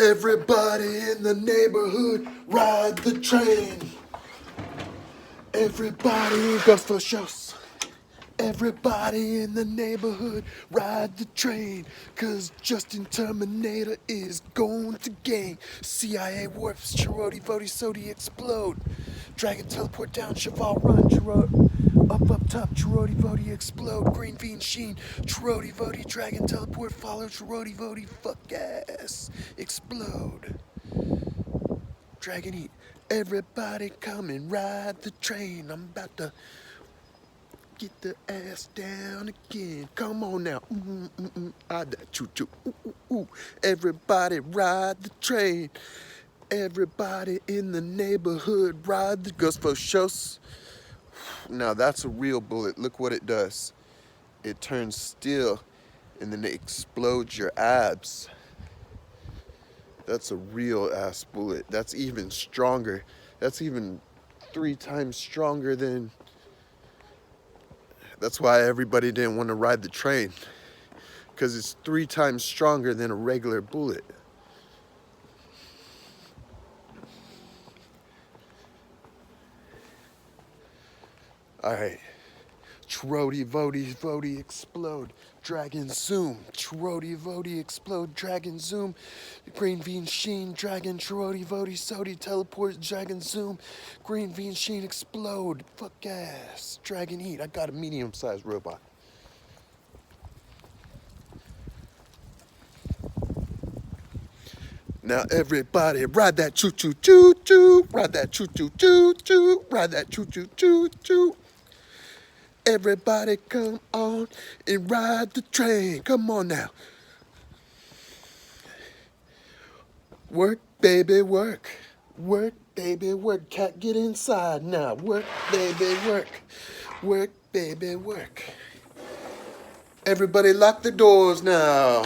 Everybody in the neighborhood ride the train. Everybody goes for shows. Everybody in the neighborhood ride the train. Cause Justin Terminator is going to gang. CIA warps, Chiroti, Voti, Sodi explode. Dragon teleport down, Cheval run, up top, Chiroti, Voti explode. Green Fiend Sheen, Chiroti, Voti, Dragon teleport, follow, Chiroti, Voti, fuck ass, explode. Dragon Heat, everybody come and ride the train. I'm about to get the ass down again. Come on now. Ah, that choo choo. Everybody ride the train. Everybody in the neighborhood ride the Gus for shows. Now that's a real bullet. Look what it does. It turns steel and then it explodes your abs. That's a real ass bullet. That's even stronger. That's even 3 times stronger than... That's why everybody didn't want to ride the train. Because it's 3 times stronger than a regular bullet. Alright. Chiroti, Voti, explode. Dragon zoom. Chiroti, Voti, explode. Dragon zoom. Green Fiend Sheen. Dragon, Chiroti, Voti, Sodi, teleport. Dragon zoom. Green Fiend Sheen, explode. Fuck ass. Dragon Heat. I got a medium-sized robot. Now everybody ride that choo choo choo choo. Ride that choo choo choo choo. Ride that choo choo choo choo. Everybody come on and ride the train. Come on now. Work, baby, work. Work, baby, work. Cat, get inside now. Work, baby, work. Work, baby, work. Everybody lock the doors now.